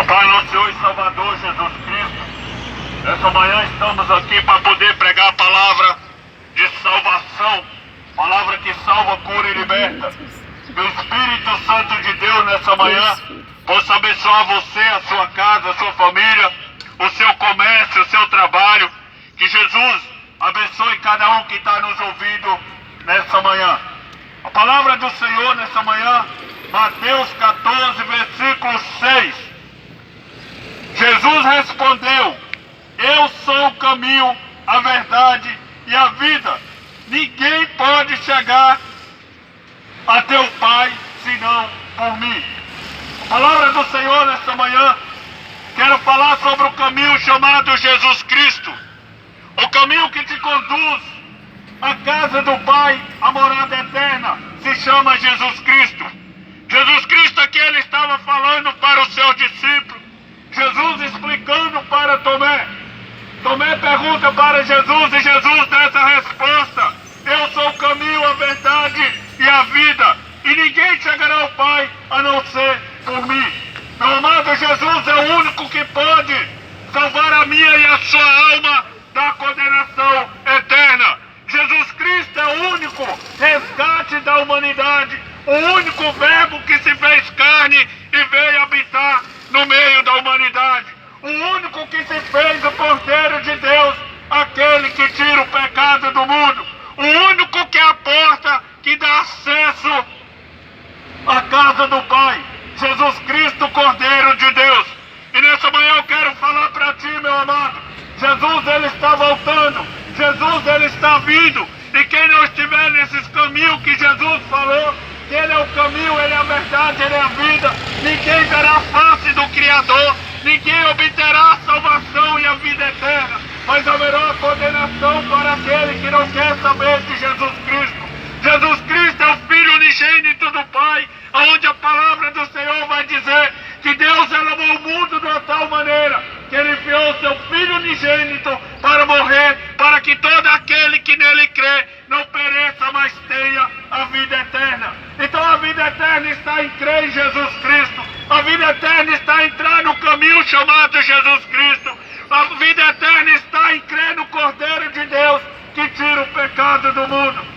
Pai, nosso Senhor e Salvador Jesus Cristo, essa manhã estamos aqui para poder pregar a palavra de salvação, palavra que salva, cura e liberta. Que o Espírito Santo de Deus nessa manhã possa abençoar você, a sua casa, a sua família, o seu comércio, o seu trabalho. Que Jesus abençoe cada um que está nos ouvindo nessa manhã. A palavra do Senhor nessa manhã, Mateus 14, versículo 6. Jesus respondeu: eu sou o caminho, a verdade e a vida. Ninguém pode chegar a teu Pai senão por mim. A palavra do Senhor nesta manhã, quero falar sobre o caminho chamado Jesus Cristo. O caminho que te conduz à casa do Pai, a morada eterna, se chama Jesus Cristo. Jesus Cristo aqui ele estava falando para os seus discípulos. Jesus explicando para Tomé. Tomé pergunta para Jesus e Jesus dá essa resposta: eu sou o caminho, a verdade e a vida, e ninguém chegará ao Pai a não ser por mim. Meu amado, Jesus é o único que pode salvar a minha e a sua alma da condenação eterna. Jesus Cristo é o único resgate da humanidade, o único verbo que se fez carne e veio habitar no meio da humanidade, o único que se fez o Cordeiro de Deus, aquele que tira o pecado do mundo, o único que é a porta que dá acesso à casa do Pai, Jesus Cristo, Cordeiro de Deus. E nessa manhã eu quero falar para ti, meu amado, Jesus ele está voltando, Jesus ele está vindo, e quem não estiver nesses caminhos que Jesus falou, que ele é o caminho, ele é a verdade, ele é a vida, ninguém verá a face do Criador, ninguém obterá a salvação e a vida eterna, mas haverá a condenação para aquele que não quer saber de Jesus Cristo. Jesus Cristo é o Filho unigênito do Pai, onde a palavra do Senhor vai dizer que Deus amou o mundo de uma tal maneira que ele enviou o seu Filho unigênito para morrer, para que todo aquele que nele crê não pereça, mas tenha a vida eterna. Então a vida eterna está em crer em Jesus Cristo. A vida eterna está em entrar no caminho chamado Jesus Cristo. A vida eterna está em crer no Cordeiro de Deus que tira o pecado do mundo.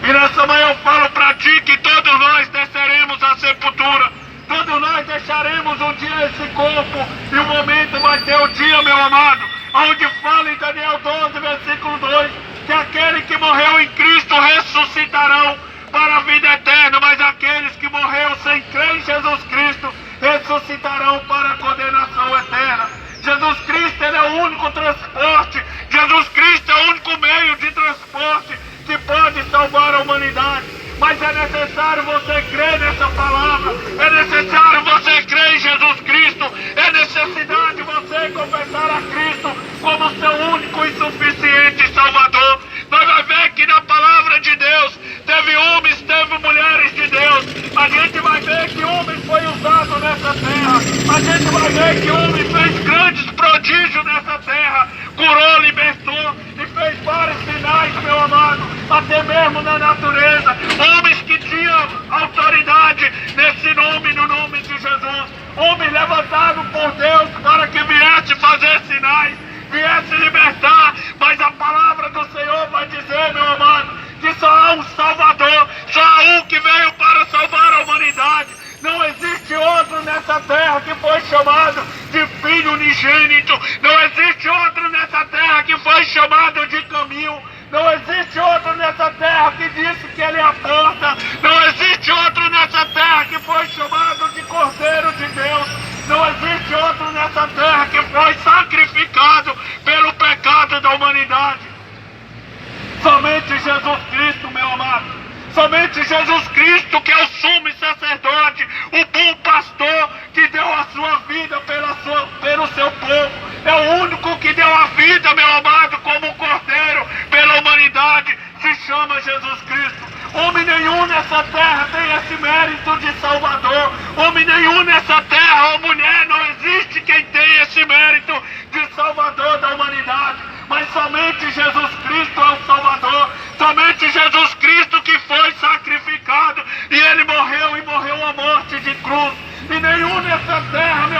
E nessa manhã eu falo para ti que todos nós desceremos à sepultura. Todos nós deixaremos um dia esse corpo, e o momento vai ter o dia, meu amado, onde fala em Daniel 12, versículo 2, que aquele que morreu em Cristo ressuscitarão para a vida eterna, mas aqueles que morreram sem crer em Jesus Cristo ressuscitarão para a condenação eterna. Jesus Cristo ele é o único transporte, Jesus Cristo é o único meio de transporte que pode salvar a humanidade. Mas é necessário você crer nessa palavra, é necessário você crer em Jesus Cristo, é necessidade você confessar a Cristo como seu único e suficiente Salvador. Nós vamos ver que na palavra de Deus teve homens, teve mulheres de Deus. A gente vai ver que homem foi usado nessa terra, a gente vai ver que homem fez grandes prodígios nessa terra, curou, libertou e fez vários sinais, meu amado, até mesmo na natureza. Homens que tinham autoridade nesse nome, no nome de Jesus. Homens levantados por Deus para que viesse fazer sinais, viesse libertar. Mas a palavra do Senhor vai dizer, meu amado, que só há um Salvador, só há um que veio para salvar a humanidade. Não existe outro nessa terra que foi chamado de Filho unigênito. Não existe outro nessa terra que foi chamado de caminho. Não existe outro nessa terra que disse que ele é a porta. Não existe outro nessa terra que foi chamado de Cordeiro de Deus. Não existe outro nessa terra que foi sacrificado pelo pecado da humanidade. Somente Jesus Cristo, meu amado. Somente Jesus Cristo, que é o sumo sacerdote, o bom pastor, que deu a sua vida pelo seu povo. É o único que deu a vida, meu amado, como cordeiro pela humanidade. Se chama Jesus Cristo. Homem nenhum nessa terra tem esse mérito de Salvador. Homem nenhum nessa terra, ou mulher, não existe quem tem esse mérito de Salvador da humanidade. Mas somente Jesus Cristo é o Salvador. Somente Jesus Cristo que foi sacrificado. E ele morreu, e morreu a morte de cruz. E nenhum nessa terra, meu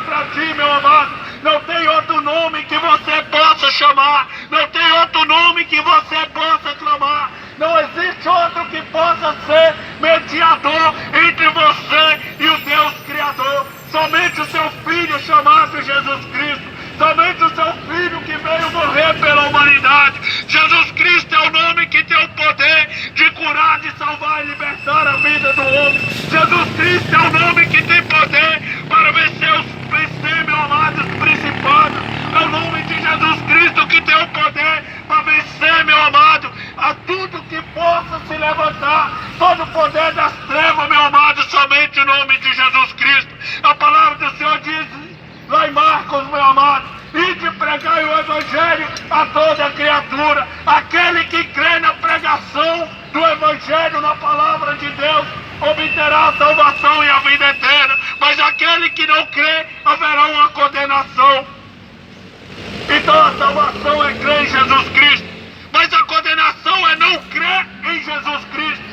para ti, meu amado. Não tem outro nome que você possa chamar. Não tem outro nome que você possa clamar. Não existe outro que possa ser mediador entre você e o Deus Criador. Somente o seu Filho chamado Jesus Cristo. Somente o seu Filho que veio morrer pela humanidade. Jesus Cristo é o nome que tem o poder de curar, de salvar e libertar a vida do homem. Jesus Cristo é o nome que tem poder para vencer, meu amado, os principados. É o nome de Jesus Cristo que tem o poder para vencer, meu amado, a tudo que possa se levantar. Todo o poder das trevas, meu amado, somente o nome de Jesus Cristo. A palavra do Senhor diz lá em Marcos, meu amado: ide pregai o Evangelho a toda criatura. Aquele que crê na pregação do Evangelho, na palavra de Deus, obterá a salvação e a vida eterna. Mas aquele que não crê, haverá uma condenação. Então a salvação é crer em Jesus Cristo, mas a condenação é não crer em Jesus Cristo.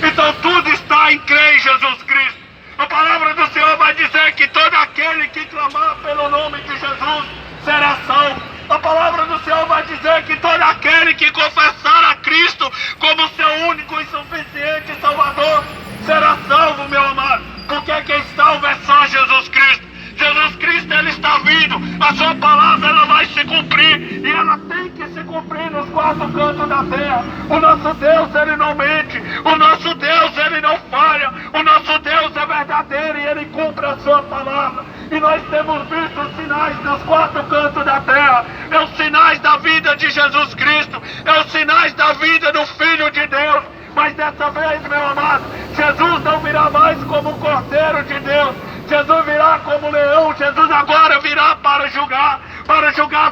Então tudo está em crer em Jesus Cristo. A palavra do Senhor vai dizer que todo aquele que clamar pelo nome de Jesus será salvo. A palavra do Senhor vai dizer que todo aquele que confessar a Cristo como seu único e suficiente Salvador será salvo, meu amado. Porque quem salva é só Jesus Cristo. Jesus Cristo, Ele está vindo. A sua palavra, ela vai se cumprir. E ela tem que se cumprir nos quatro cantos da terra. O nosso Deus, Ele não mente. O nosso Deus, Ele não falha. O nosso Deus é verdadeiro e Ele cumpre a sua palavra. E nós temos visto os sinais dos quatro cantos da terra. É os sinais da vida de Jesus Cristo. É os sinais da vida do Filho de Deus. Mas dessa vez, meu amado, Jesus não virá mais como o Cordeiro de Deus. Jesus virá como leão. Jesus agora virá para julgar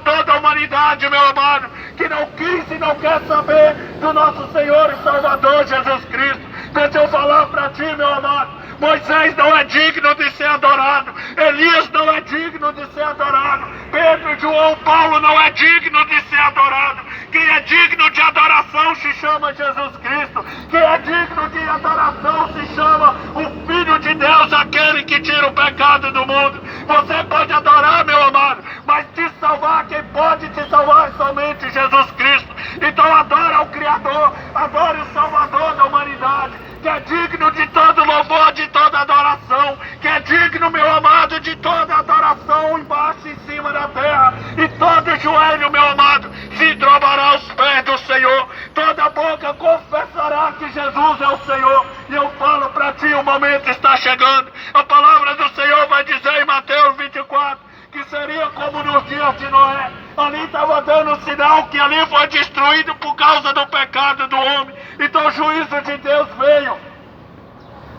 toda a humanidade, meu amado, que não quis e não quer saber do nosso Senhor e Salvador Jesus Cristo. Deixa eu falar para ti, meu amado: Moisés não é digno de ser adorado. Elias não é digno de ser adorado. Pedro, João, Paulo não é digno de ser adorado. Quem é digno de adoração se chama Jesus Cristo. Quem é digno de adoração se chama o Filho de Deus, aquele que tira o pecado do mundo. Você pode adorar, meu amado, mas te salvar, quem pode te salvar é somente Jesus Cristo. Então adora o Criador, adore o Salvador da humanidade, que é digno de todo louvor, de toda adoração, que é digno, meu amado, de toda adoração embaixo e em cima da terra. E todo joelho, meu amado, se dobrará aos pés do Senhor. Toda boca confessará que Jesus é o Senhor. E eu falo para ti, o momento está chegando. A palavra do Senhor vai dizer em Mateus 24 que seria como nos dias de Noé. Ali estava dando um sinal que ali foi destruído por causa do pecado do homem. Então o juízo de Deus veio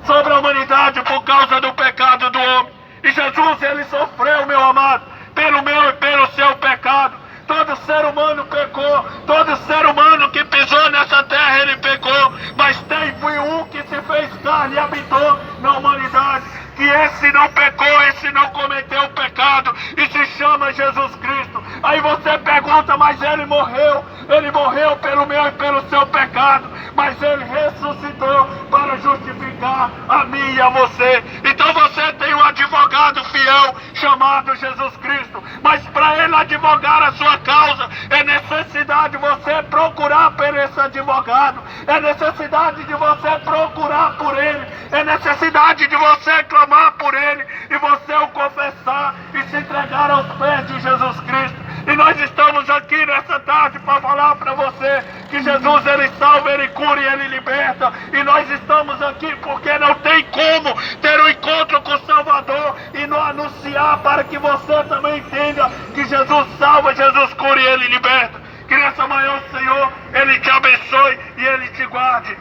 sobre a humanidade por causa do pecado do homem. E Jesus, Ele sofreu, meu amado, pelo meu e pelo seu pecado. Todo ser humano pecou. Todo ser humano que pisou nessa terra, ele pecou. Mas foi um que se fez carne e habitou na humanidade. Que esse não pecou, esse não cometeu pecado, e se chama Jesus Cristo. Aí você pergunta: mas ele morreu pelo meu e pelo seu pecado, mas ele ressuscitou para justificar a mim e a você. Então você tem um advogado fiel chamado Jesus Cristo, mas para ele advogar a sua causa, é necessidade de você procurar por esse advogado, é necessidade de você procurar por ele, é necessidade de você clamar por ele e você o confessar e se entregar aos pés de Jesus Cristo. E nós estamos aqui nessa tarde para falar para você que Jesus, Ele salva, Ele cura e Ele liberta. E nós estamos aqui porque não tem como ter um encontro com o Salvador e não anunciar para que você também entenda que Jesus salva, Jesus cura e Ele liberta. Que nessa manhã o Senhor, Ele te abençoe e Ele te guarde.